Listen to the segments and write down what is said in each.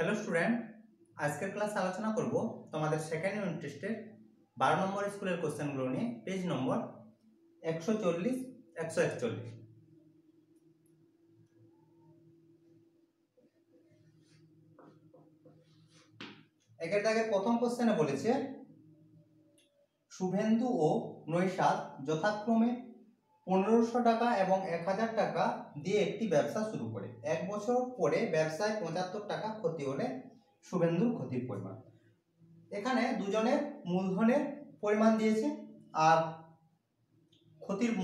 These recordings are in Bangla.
হ্যালো স্টুডেন্ট, আজকের ক্লাসে আলোচনা করব তোমাদের সেকেন্ড ইউনিট টেস্টের 12 নম্বর স্কুলের কোশ্চেনগুলো নিয়ে। পেজ নম্বর 140 141। একের দাগের প্রথম কোশ্চেনে বলেছে শুভেন্দু ও নৈশাদ যথাক্রমে 1500 টাকা এবং 1000 টাকা দিয়ে একটি ব্যবসা শুরু করে। এক বছর পরে ব্যবসায় 75 টাকা ক্ষতি হলে শুভেন্দুর ক্ষতির পরিমাণ। এখানে দুজনের মূলধনের পরিমাণ দিয়েছে আর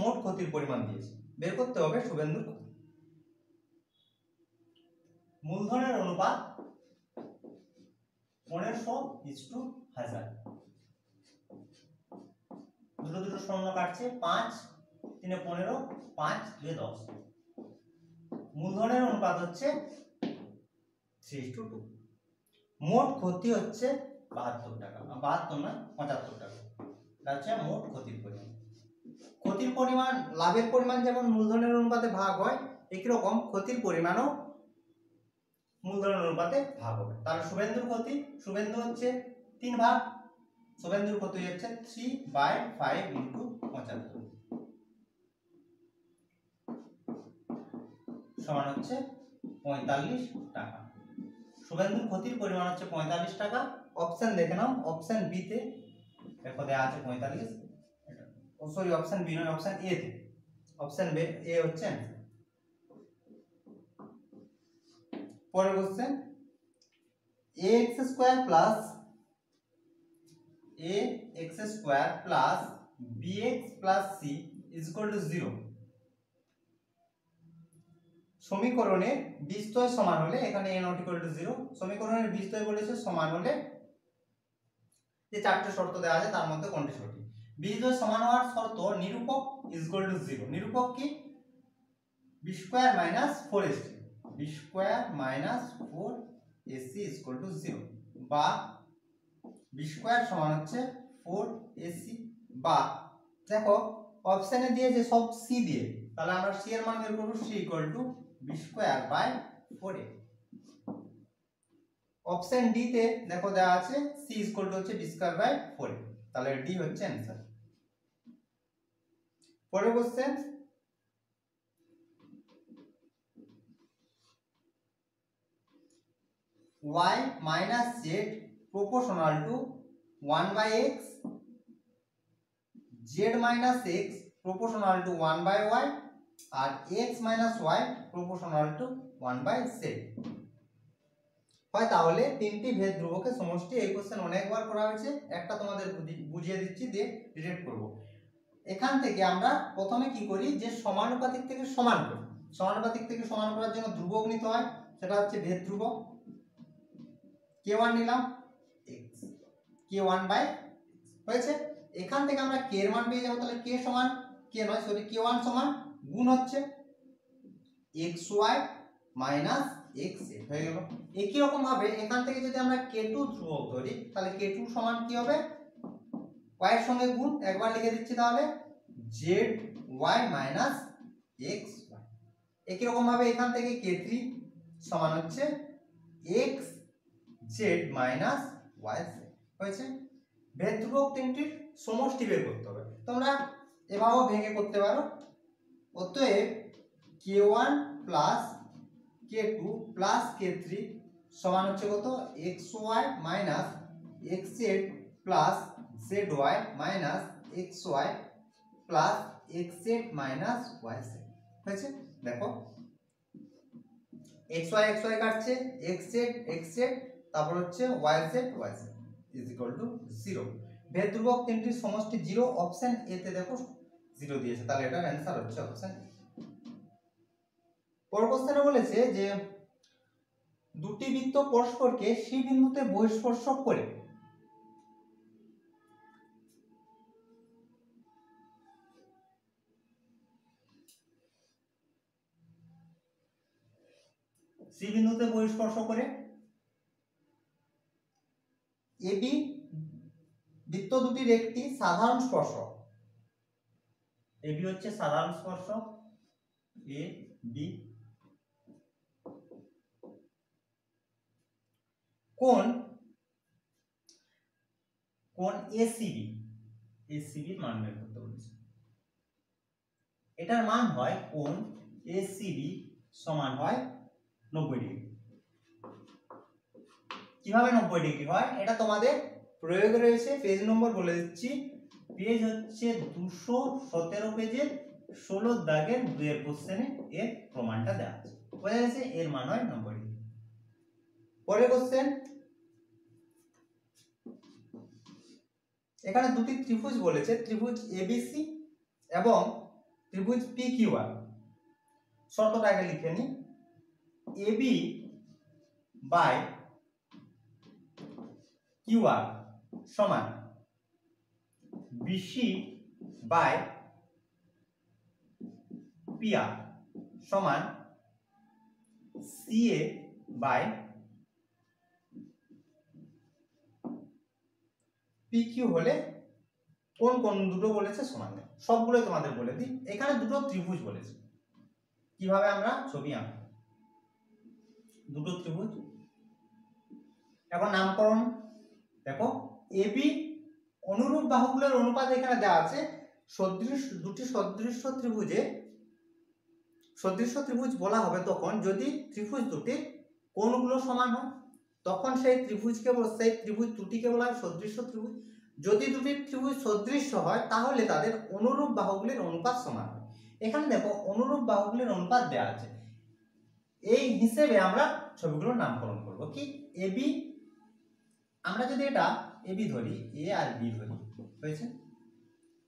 মোট ক্ষতির পরিমাণ দিয়েছে। বের করতে হবে শুভেন্দুর ক্ষতি। মূলধনের অনুপাত 1500:1000। দুটো দুটো শূন্য কাটছে, 5 3 15, 5 2 10। মূলধনের অনুপাত হচ্ছে 3:2। মোট ক্ষতি হচ্ছে 72 টাকা, 72 না 75 টাকা। এটা হচ্ছে মোট ক্ষতির পরিমাণ। ক্ষতির পরিমাণ, লাভের পরিমাণ যেমন মূলধনের অনুপাতে ভাগ হয়, একই রকম ক্ষতির পরিমাণও মূলধনের অনুপাতে ভাগ হবে। তাহলে শুভেন্দুর ক্ষতি, শুভেন্দু হচ্ছে 3 ভাগ, শুভেন্দুর ক্ষতি হচ্ছে 3/5 × 75 সমান হচ্ছে 45 টাকা। শুভেন্দুর ক্ষতির পরিমাণ হচ্ছে 45 টাকা। অপশন দেখে নাও, অপশন বি তে দেখো দেয়া আছে 45। সরি, অপশন বি নয়, অপশন এ তে। অপশন বি এ হচ্ছে आंसर। পরের question, ax² plus bx plus c is equal to 0 সমীকরণে বিস্তয় সমান হলে, এখানে a not equal to 0, সমীকরণের বিস্তয় বলেছে সমান হলে যে চারটি শর্ত দেওয়া আছে তার মধ্যে কোনটি সঠিক। বিস্তয় সমান হওয়ার শর্ত নিরূপক is equal to 0। নিরূপক কি? b² - 4ac, b² - 4ac is equal to 0, বা b² সমান হচ্ছে 4ac, বা দেখো অপশনে দিয়েছে সব c দিয়ে, তাহলে আমরা c এর মান বের করব। c b² / 4a। Option D তে দেখো দেওয়া আছে c হচ্ছে b² / 4a, তাহলে ডি হচ্ছে आंसर। পরের question, y minus z proportional to 1/x, z minus x proportional to 1/y, আর x minus y proportional to 1/z হয়, তাহলে তিনটি ভেদ ধ্রুবকের সমষ্টি। এই কোশ্চেন অনেকবার করা হয়েছে, একটা তোমাদের বুঝিয়ে দিচ্ছি দিয়ে ডিরেক্ট করব। এখান থেকে আমরা প্রথমে কি করি, যে সমানুপাতিক থেকে সমান করি। সমানুপাতিক থেকে সমান করার জন্য ধ্রুবক নিতে হয়, সেটা হচ্ছে ভেদ ধ্রুবক। k1 নিলাম, x k1/x হয়েছে। এখান থেকে আমরা k এর মান পেয়ে যাব, তাহলে k1 সমান গুণ হচ্ছে xy - xz হয়ে গেল। একই রকম ভাবে এখান থেকে যদি আমরা k2 ধ্রুবক ধরি, তাহলে k2 সমান কি হবে, y এর সঙ্গে গুণ, একবার লিখে দিচ্ছি, তাহলে zy - xy। একই রকম ভাবে এখান থেকে k3 সমান হচ্ছে xz - yz হয়েছে। ভেদ ধ্রুবক তিনটির সমষ্টি বের করতে হবে। তোমরা এভাবেও ভেঙে করতে পারো। অতএব k1 plus k2 plus k3 সমান হচ্ছে কত, xy - xz plus zy minus xy plus xz minus yz হয়েছে। দেখো xy xy কাটছে, xz xz, তারপর হচ্ছে yz yz is equal to 0। ভেদ ধ্রুবক তিনটির সমষ্টি 0। অপশন এ তে দেখো 0 দিয়েছে, তাহলে এটার आंसर হচ্ছে অপশন এ। পরের কোশ্চেনে বলেছে যে দুটি বৃত্ত পরস্পরকে সি বিন্দুতে বহিঃস্পর্শক করে এবি বৃত্ত দুটির একটি সাধারণ স্পর্শক। এবি হচ্ছে সাধারণ স্পর্শক, এ বি। কোণ এসিবি মান বের করতে বলেছে। এটার মান হয় কোণ এসিবি সমান হয় 90 ডিগ্রি। কিভাবে 90 ডিগ্রি হয় এটা তোমাদের প্রয়োগে রয়েছে, পেজ নম্বর বলে দিচ্ছি। পেজ হচ্ছে 217 পেজের 16 দাগের 2 এর কোশ্চেনে এর প্রমাণটা দেওয়া আছে। বোঝা গেছে? এর মান হয় 90 ডিগ্রি। পরের কোশ্চেন, এখানে দুটি ত্রিভুজ বলেছে, ত্রিভুজ এবিসি এবং ত্রিভুজ পিকিউআর। শর্তটা আগে লিখে নি। এবি বাই কিউআর সমান বিসি বাই পিআর সমান সিএ বাই পিকিউ হলে কোন কোন দুটো বলেছে সমান দেয়। সবগুলো তোমাদের বলে দিই। এখানে দুটো ত্রিভুজ বলেছে, কিভাবে আমরা ছবি আঁকব। দুটো ত্রিভুজ, এখন নামকরণ দেখো। এবি অনুরূপ বাহুগুলোর অনুপাত এখানে দেওয়া আছে। দুটি সদৃশ্য ত্রিভুজ বলা হবে তখন যদি ত্রিভুজ দুটির কোণগুলো সমান হয়, তখন সেই ত্রিভুজ দুটিকে বলা হয় সদৃশ্য ত্রিভুজ। যদি দুটি ত্রিভুজ সদৃশ্য হয় তাহলে তাদের অনুরূপ বাহুগুলির অনুপাত সমান হয়। এখানে দেখো অনুরূপ বাহুগুলির অনুপাত দেওয়া আছে, এই হিসেবে আমরা ছবিগুলোর নামকরণ করব। কি এবি, আমরা যদি এটা এবি ধরি, এ আর বি ধরি, হয়েছে।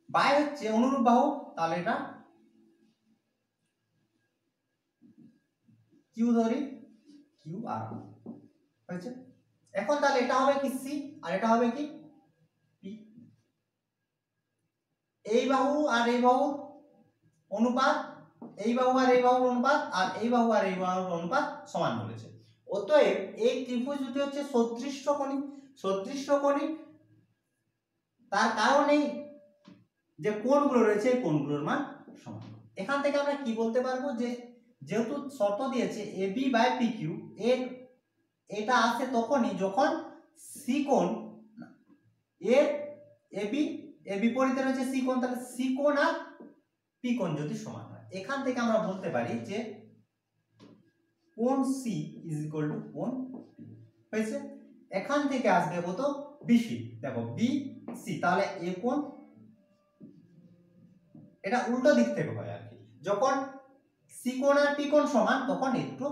বাই হচ্ছে অনুরূপ বাহু, তাহলে এটা কিউ ধরি, কিউ আর হয়েছে। এখন তাহলে এটা হবে কি সি আর এটা হবে কি পি। এই বাহু আর এই বাহু অনুপাত, এই বাহু আর এই বাহুর অনুপাত, আর এই বাহু আর এই বাহুর অনুপাত সমান বলেছে। অতএব এই ত্রিভুজ দুটি হচ্ছে সদৃশ্যকোণী। তার কারণেই যে কোণগুলো রয়েছে এই কোণগুলোর মান সমান। এখান থেকে আমরা কি বলতে পারবো, যে যেহেতু শর্ত দিয়েছে এবি বাই পিকিউ, এটা আসে তখনই যখন সি কোণ এর এর বিপরীতে রয়েছে সি কোণ, তাহলে সি কোণ আর পি কোণ যদি সমান হয়। এখান থেকে আমরা বলতে পারি যে কোণ সি ইজ ইকুয়াল টু কোণ পি। হয়েছে। এখান থেকে আসবে কত, বিসি। দেখো বি সি, তাহলে এ কোণ, এটা উল্টো দিক থেকে হয় আর কি। যখন সি কোণ আর পি কোণ সমান তখন একটু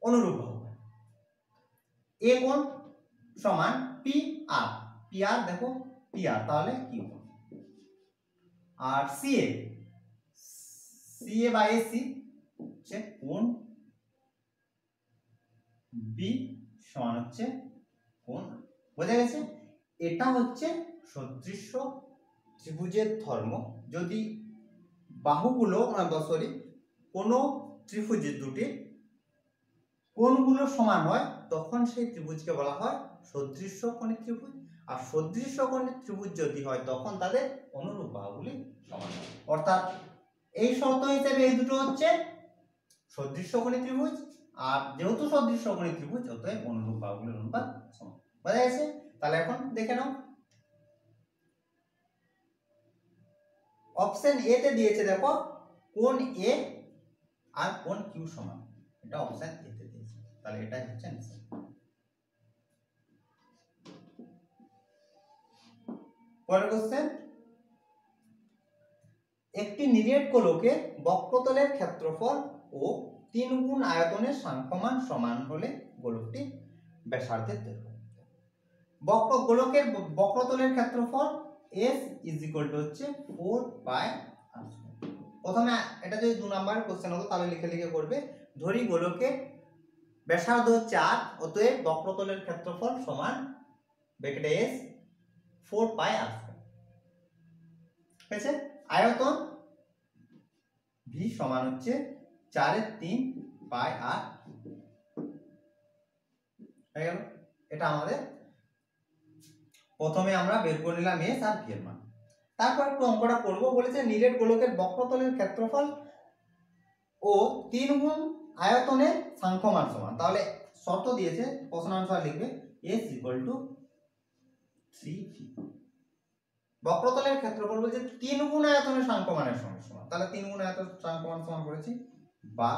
অনুরূপ হবে। এ কোণ সমান পি আর, দেখো পি আর, তাহলে কি কোণ। আর সিএ বাই এসি হচ্ছে কোণ বি সমান হচ্ছে কোণ। বোঝা গেছে? এটা হচ্ছে সদৃশ্য ত্রিভুজের ধর্ম। যদি বাহুগুলো কোনো ত্রিভুজের দুটি কোণগুলো সমান হয় তখন সেই ত্রিভুজকে বলা হয় সদৃশ্যকোণী ত্রিভুজ। আর সদৃশ্যকোণী ত্রিভুজ যদি হয় তখন তাদের অনুরূপ বাহুগুলি সমান হয়। অর্থাৎ এই শর্ত হিসেবে এই দুটো হচ্ছে সদৃশ্যকোণী ত্রিভুজ, আর যেহেতু সদৃশ্যকোণী ত্রিভুজ অতএব অনুরূপ বাহুগুলির অনুপাত সমান। বোঝা গেছে? তাহলে এখন দেখে নাও, অপশন এ তে দিয়েছে দেখো কোণ এ আর কোণ কিউ সমান, এটা অপশন এ তে দিয়েছে, তাহলে এটাই হচ্ছে आंसर। পরের কোশ্চেন, একটি নিরেট গোলকের বক্রতলের ক্ষেত্রফল ও 3 গুণ আয়তনের সাংখ্যমান সমান হলে গোলকটি ব্যাসার্ধের দৈর্ঘ্য। গোলকের বক্রতলের ক্ষেত্রফল s ইজ ইকুয়াল টু হচ্ছে 4 পাই r স্কয়ার। প্রথমে এটা যদি 2 নম্বরের কোশ্চেন হতো তাহলে লিখে করবে। ধরি গোলকের ব্যাসার্ধ হচ্ছে r, অতএব বক্রতলের ক্ষেত্রফল সমান ব্র্যাকেটে s 4 পাই r স্কয়ার। হয়েছে। আয়তন v সমান হচ্ছে 4/3 পাই r হয়ে গেল। এটা আমাদের প্রথমে আমরা বের করে নিলাম s আর v এর মান। তারপর একটু অঙ্কটা করব। বলেছে নিরেট গোলকের বক্রতলের ক্ষেত্রফল ও 3 গুণ আয়তনের সাংখ্যমান সমান। তাহলে শর্ত দিয়েছে প্রশ্ন আনসার লিখবে s = 3v। বক্রতলের ক্ষেত্রফল বলছে 3 গুণ আয়তনের সাংখ্যমানের সঙ্গে সমান, তাহলে 3 গুণ আয়তন সাংখ্যমান সমান করেছি, বা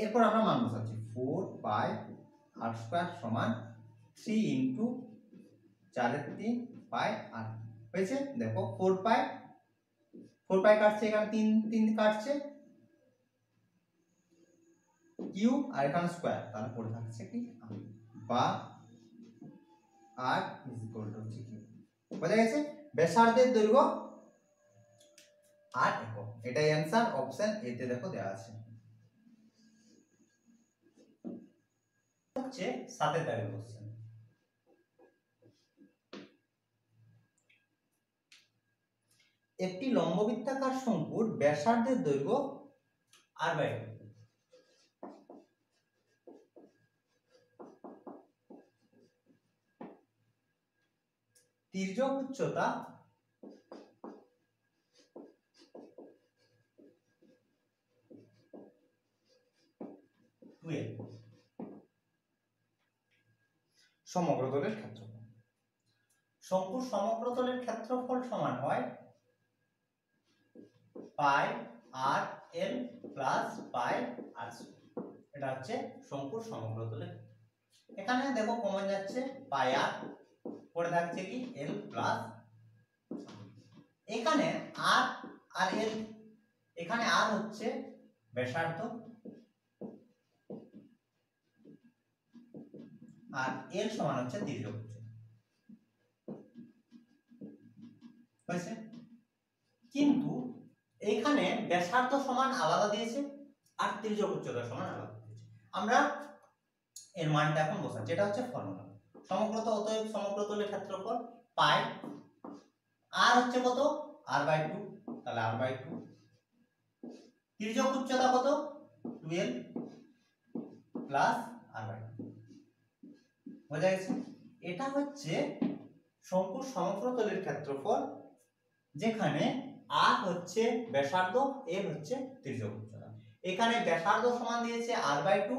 এরপর আমরা মান বসাচ্ছি 4 পাই r² সমান 3 × 4/3 পাই r হয়েছে। দেখো 4 পাই কাটছে, এখানে 3 কাটছে, কিউ আর এখানে স্কয়ার, তাহলে পড়ে থাকছে কি বা r = কি, বোঝা গেছে। ব্যাসার্ধের দৈর্ঘ্য 8 একক, এটাই অ্যানসার। অপশন এ তে দেখো দেওয়া আছে। হচ্ছে 7 এর কোশ্চেন। একটি লম্ববৃত্তাকার শঙ্কুর ব্যাসার্ধের দৈর্ঘ্য r/2, তির্যক উচ্চতা 12, সমগ্রতলের ক্ষেত্রফল। শঙ্কুর সমগ্রতলের ক্ষেত্রফল সমান হয় পাই আর এল প্লাস পাই আর স্কয়ার। এটা হচ্ছে শঙ্কুর সমগ্রতলের। এখানে দেখো কমন যাচ্ছে পাই আর, পড়ে থাকছে কি এল প্লাস, এখানে আর আর এল, এখানে আর হচ্ছে ব্যাসার্ধ আর এল সমান হচ্ছে তির্যক উচ্চতা, হয়েছে। কিন্তু এখানে ব্যাসার্ধ সমান আলাদা দিয়েছে আর তির্যক উচ্চতা সমান আলাদা দিয়েছে। আমরা এর মানটা এখন বসাচ্ছি, এটা হচ্ছে ফর্মুলা। সমগ্রতল, অতএব সমগ্রতলের ক্ষেত্রফল পাই, আর হচ্ছে কত r/2, তাহলে r/2, তির্যক উচ্চতা কত 12 প্লাস r/2, বোঝা গেছে। এটা হচ্ছে শঙ্কুর সমগ্রতলের ক্ষেত্রফল, যেখানে r হচ্ছে ব্যাসার্ধ, l হচ্ছে তির্যক উচ্চতা। এখানে ব্যাসার্ধ সমান দিয়েছে r/2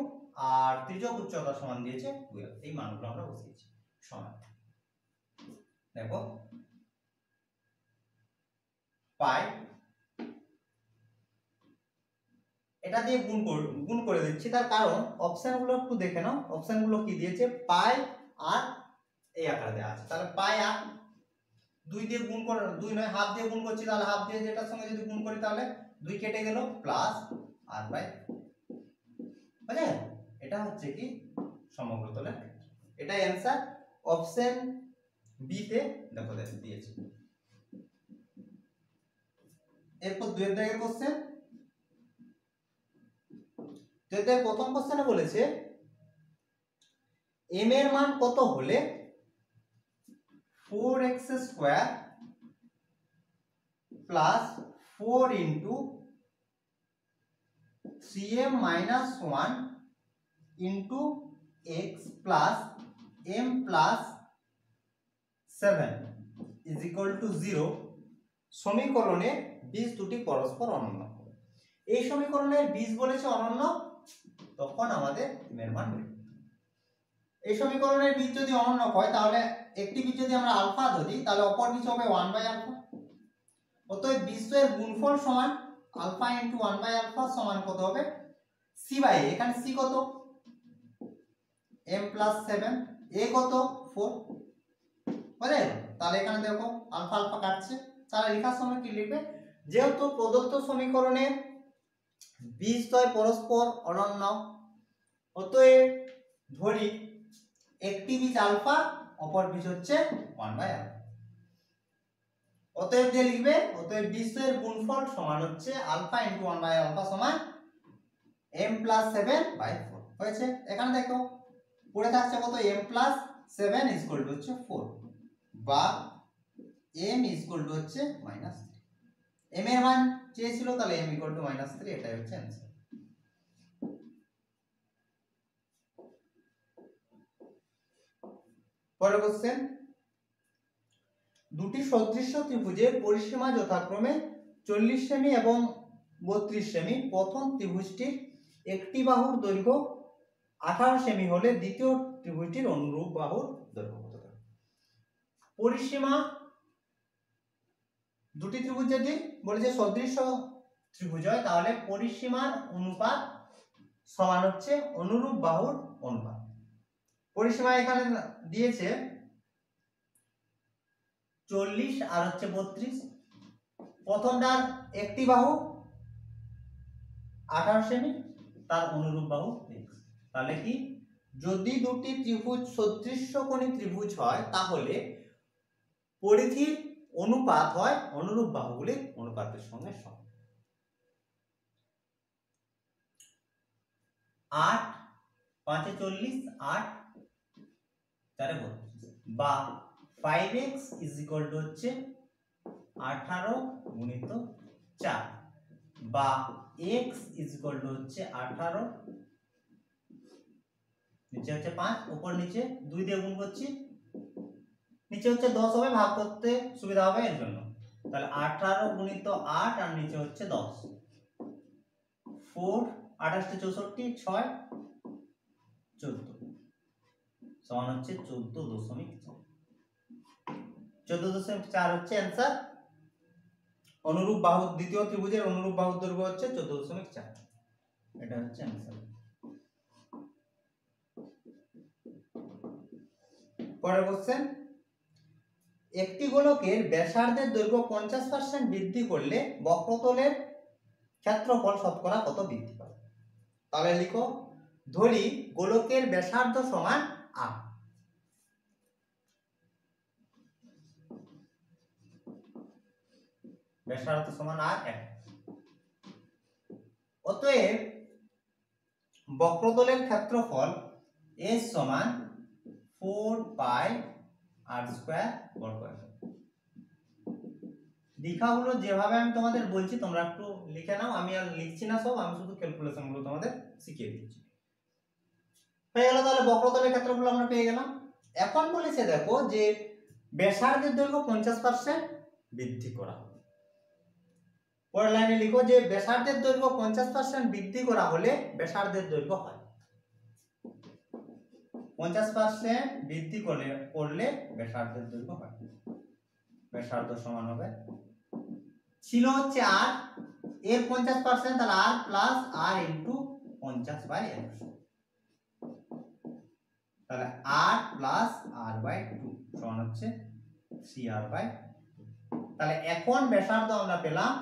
আর তির্যক উচ্চতা সমান দিয়েছে 12, এই মানগুলো আমরা বসিয়েছি সমান। দেখো পাই, এটা দিয়ে গুণ করে দিচ্ছি, তার কারণ অপশনগুলো একটু দেখে নাও। অপশনগুলো কি দিয়েছে, পাই আর এই আকারে দেওয়া আছে, তাহলে পাই আর 2 দিয়ে গুণ করে, 2 নয় হাফ দিয়ে গুণ করছি, তাহলে হাফ দিয়ে যেটার সঙ্গে যদি গুণ করি তাহলে 2 কেটে গেল প্লাস r/, বুঝলে। এটা হচ্ছে কি সমগ্রতলের ক্ষেত্র, এটাই অ্যানসার। অপশন বি তে দেখো দিয়েছে। এরপর 2 এর দাগের কোশ্চেন। 2 এর দাগের প্রথম কোশ্চেনে বলেছে m এর মান কত হলে 4x² plus 4 × 3m - 1 × x plus m plus 7 = 0 সমীকরণে বীজ দুটি পরস্পর অনন্য। এই সমীকরণের বীজ বলেছে অনন্য, তখন আমাদের m এর মান বের করতে হবে। এই সমীকরণের বীজ যদি অনন্য হয়, তাহলে একটি বীজ যদি আমরা আলফা ধরি, তাহলে অপর বীজ হবে 1/α। অতএব বীজের গুণফল সমান আলফা × 1/α সমান কত হবে c/a। এখানে c কত m + 7, a কত 4, বুঝলে। তাহলে এখানে দেখো আলফা আলফা কাটছে, তাহলে লেখার সময় কি লিখবে, যেহেতু প্রদত্ত সমীকরণে বীজদ্বয় পরস্পর অনন্য, অতএব ধরি একটি বীজ আলফা, অপর বীজ হচ্ছে 1/α। অতএব যে লিখবে, অতএব বীজের গুণফল সমান হচ্ছে আলফা × 1/α সমান m + 7/4, হয়েছে। এখানে দেখো পড়ে থাকছে কত m + 7 = হচ্ছে 4, বা m = হচ্ছে -3। m এর মান চেয়েছিল, তাহলে m = -3, এটাই হচ্ছে आंसर। পরের কোশ্চেন, দুটি সদৃশ্য ত্রিভুজের পরিসীমা যথাক্রমে 40 সেমি এবং 32 সেমি। প্রথম ত্রিভুজটির একটি বাহুর দৈর্ঘ্য 18 সেমি হলে দ্বিতীয় ত্রিভুজটির অনুরূপ বাহুর দৈর্ঘ্য কত? পরিসীমা দুটি ত্রিভুজ যদি বলেছে সদৃশ্য ত্রিভুজ হয় তাহলে পরিসীমার অনুপাত সমান হচ্ছে অনুরূপ বাহুর অনুপাত। পরিসীমা এখানে দিয়েছে 40 আর হচ্ছে 32। প্রথমটার একটি বাহু 18 সেমি, তার অনুরূপ বাহু x। তাহলে কি, যদি দুটি ত্রিভুজ সদৃশ্যকোণী ত্রিভুজ হয় তাহলে পরিধির অনুপাত হয় অনুরূপ বাহুগুলির অনুপাতের সঙ্গে সমান। 8 5 এ 40, 8 4 এ 32 বা 5x হচ্ছে 18 গুণিত 4 বা x হচ্ছে 18, নিচে হচ্ছে 5, উপর নিচে 2 দিয়ে গুণ করছি, নিচে হচ্ছে 10 হবে, ভাগ করতে সুবিধা হবে এর জন্য। তাহলে 18 গুণিত 8 আর নিচে হচ্ছে 10, 4 28 64, 6 14 সমান হচ্ছে 14.4। 14.4 হচ্ছে অ্যান্সার। অনুরূপ বাহু দ্বিতীয় ত্রিভুজের অনুরূপ বাহুর দৈর্ঘ্য হচ্ছে 14.4, এটা হচ্ছে অ্যান্সার। পরের কোশ্চেন, একটি গোলকের ব্যাসার্ধের দৈর্ঘ্য 50% বৃদ্ধি করলে বক্রতলের ক্ষেত্রফল শতকরা কত বৃদ্ধি পাবে? তাহলে লিখো, ধরি গোলকের ব্যাসার্ধ সমান r, ব্যাসার্ধ সমান r1। অতএব বক্রতলের ক্ষেত্রফল s সমান 4 পাই r² বর্গ। দীঘাগুলো যেভাবে আমি তোমাদের বলছি তোমরা একটু লিখে নাও, আমি আর লিখছি না সব, আমি শুধু ক্যালকুলেশন গুলো তোমাদের শিখিয়ে দিচ্ছি। হয়ে গেল, তাহলে বক্রতলের ক্ষেত্রফল আমরা পেয়ে গেলাম। এখন বলেছে দেখো যে ব্যাসার্ধের দৈর্ঘ্য 50% বৃদ্ধি করা হবে। পরের লাইনে লিখো যে ব্যাসার্ধের দৈর্ঘ্য 50% বৃদ্ধি করা হলে ব্যাসার্ধের দৈর্ঘ্য হয় 50% বৃদ্ধি করলে ব্যাসার্ধের দৈর্ঘ্য হয়। ব্যাসার্ধ সমান হবে, ছিল হচ্ছে r, এর 50% তাহলে r প্লাস r ইন্টু 50/100, তাহলে r প্লাস r/2 সমান হচ্ছে 3r/2। তাহলে এখন ব্যাসার্ধ আমরা পেলাম,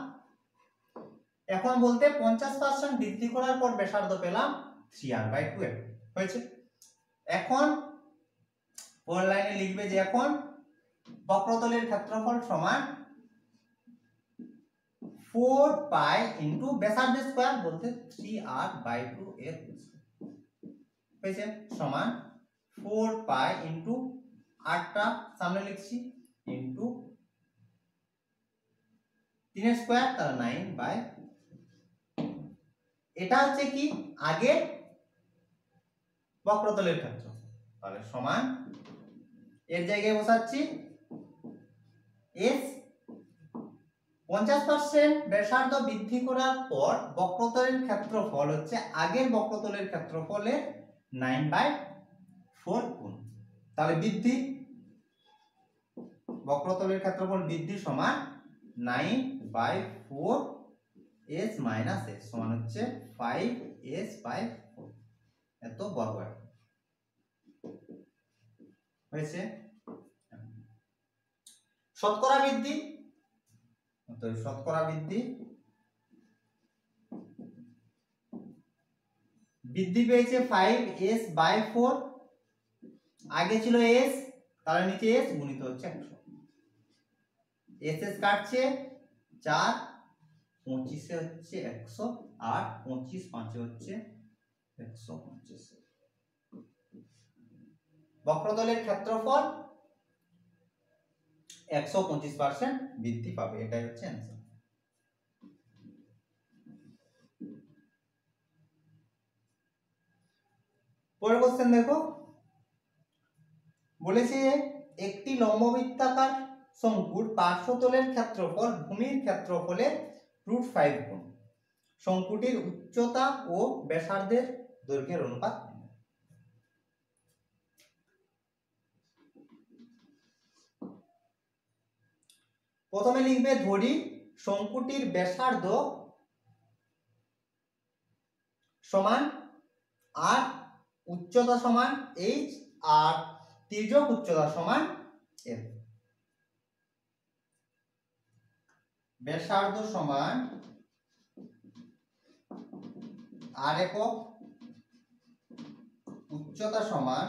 এখন বলতে 50% বৃদ্ধি করার পর ব্যাসার্ধ পেলাম 3r/2 হয়েছে। এখন পরের লাইনে লিখবে যে এখন বক্রতলের ক্ষেত্রফল সমান 4 পাই ইন্টু ব্যাসার্ধের স্কয়ার বলতে 3r/2 এর হয়েছে সমান 4 পাই ইন্টু 8টা সামনে লিখছি ইন্টু 3 এর স্কয়ার তাহলে 9/, এটা হচ্ছে কি আগে বক্রতলের ক্ষেত্র, তাহলে সমান এর জায়গায় বসাচ্ছি s 50% ব্যাসার্ধ বৃদ্ধি করার পর বক্রতলের ক্ষেত্রফল হচ্ছে আগের বক্রতলের ক্ষেত্রফলের 9/4 গুণ, তাহলে বৃদ্ধি বক্রতলের ক্ষেত্রফল বৃদ্ধি সমান 9/4 s মাইনাস s সমান হচ্ছে 5s/4 এত বর্গ হয়েছে। শতকরা বৃদ্ধি, তো শতকরা বৃদ্ধি পেয়েছে 5s/4, আগে ছিল s তাহলে নিচে s গুণিত হচ্ছে 100, s কাটছে 4 25 এ হচ্ছে 100 আর 25 5 এ হচ্ছে 125। বক্রতলের ক্ষেত্রফল 125% বৃদ্ধি পাবে, এটাই হচ্ছে অ্যান্সার। পরের কোশ্চেন দেখো, বলেছে একটি লম্ববৃত্তাকার শঙ্কুর পার্শ্বতলের ক্ষেত্রফল ভূমির ক্ষেত্রফলের √5 গুণ। শঙ্কুটির উচ্চতা ও ব্যাসার্ধের দৈর্ঘ্যের অনুপাত। প্রথমে লিখবে ধরি শঙ্কুটির ব্যাসার্ধ সমান আর উচ্চতা সমান h আর তির্যক উচ্চতা সমান l। ব্যাসার্ধ সমান r একক, উচ্চতা সমান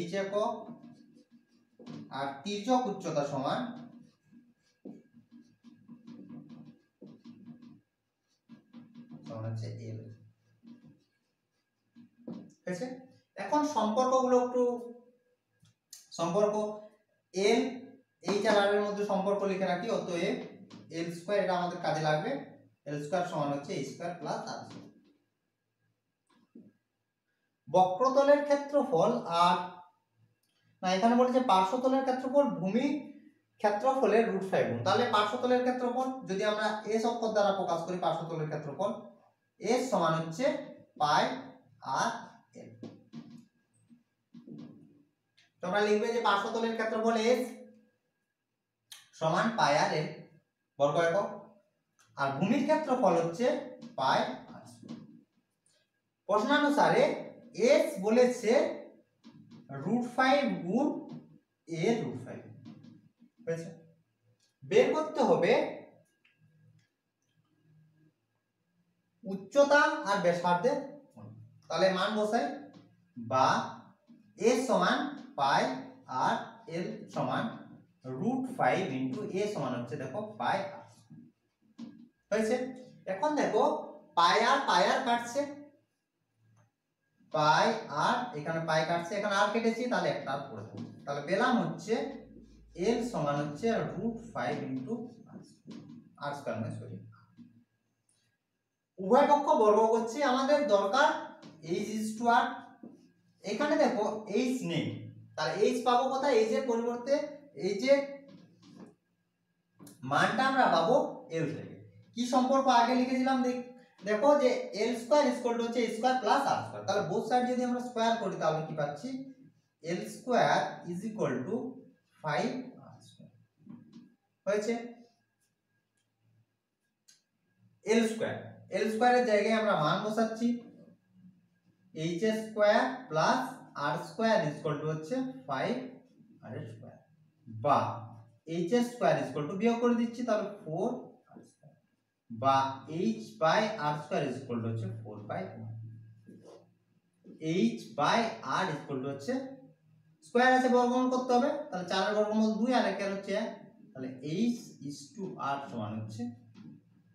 h একক আর তির্যক উচ্চতা সমান হচ্ছে l। ঠিক আছে, এখন সম্পর্কগুলো একটু সম্পর্ক l h আর r এর মধ্যে সম্পর্ক লিখে রাখি। অতএব l স্কয়ার, এটা আমাদের কাজে লাগবে, l স্কয়ার সমান হচ্ছে h square plus r square. বক্রতলের ক্ষেত্রফল আর না, এখানে বলেছে পার্শ্বতলের ক্ষেত্রফল ভূমি ক্ষেত্রফলের √5 গুণ। তাহলে পার্শ্বতলের ক্ষেত্রফল যদি আমরা s অক্ষর দ্বারা প্রকাশ করি, পার্শ্বতলের ক্ষেত্রফল s সমান হচ্ছে পাই আর l। তোমরা লিখবে যে পার্শ্বতলের ক্ষেত্রফল s সমান পাই আর l বর্গ একক, আর ভূমির ক্ষেত্রফল হচ্ছে পাই আর স্কয়ার। প্রশ্নানুসারে s বলেছে √5 গুণ a √5 হয়েছে। বের করতে হবে উচ্চতা আর ব্যাসার্ধের, তাহলে মান বসাই, বা s সমান পাই আর l সমান √5 ইনটু a সমান হচ্ছে দেখো পাই আর হয়েছে। এখন দেখো পাই আর কাটছে, পাই আর এখানে পাই কাটছে, এখানে আর কেটেছি, তাহলে একটা আর পড়ে থাকবে। তাহলে পেলাম হচ্ছে l সমান হচ্ছে √5 ইনটু r স্কয়ার, মানে সরি উভয় পক্ষ বর্গ করছি, আমাদের দরকার h ইজ টু r। এখানে দেখো h নেই, তাহলে h পাবো কোথায়? h এর পরিবর্তে h এর মানটা আমরা পাবো l থেকে। কি সম্পর্ক আগে লিখেছিলাম দেখো যে l স্কয়ার ইকুয়াল টু হচ্ছে h square plus r square. তাহলে বোথ সাইড যদি আমরা স্কয়ার করি তাহলে কি পাচ্ছি? l square is equal to 5r square হয়েছে। l স্কয়ারের জায়গায় আমরা মান বসাচ্ছি, h square plus r square equal to হচ্ছে 5r স্কয়ার, বা h স্কয়ার ইকুয়াল টু বিয়োগ করে দিচ্ছি, তাহলে 4r স্কয়ার, বা h by r square equal to হচ্ছে 4 by 1। h by r equal to হচ্ছে স্কয়ার আছে, বর্গমূল করতে হবে, তাহলে 4 এর বর্গমূল 2 আর 1 এর হচ্ছে 1, তাহলে h ইজ টু r সমান হচ্ছে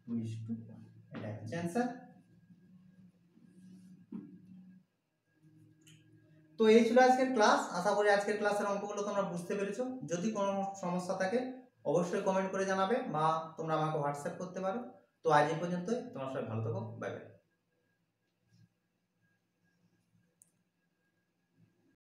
2:1। এটা হচ্ছে आंसर। তো এই ছিল আজকের ক্লাস। আশা করি আজকের ক্লাসের অঙ্কগুলো তোমরা বুঝতে পেরেছো। যদি কোনো সমস্যা থাকে অবশ্যই কমেন্ট করে জানাবে, বা তোমরা আমাকে হোয়াটসঅ্যাপ করতে পারো। তো আজ এই পর্যন্তই, তোমরা সবাই ভালো থাকো, বাই বাই।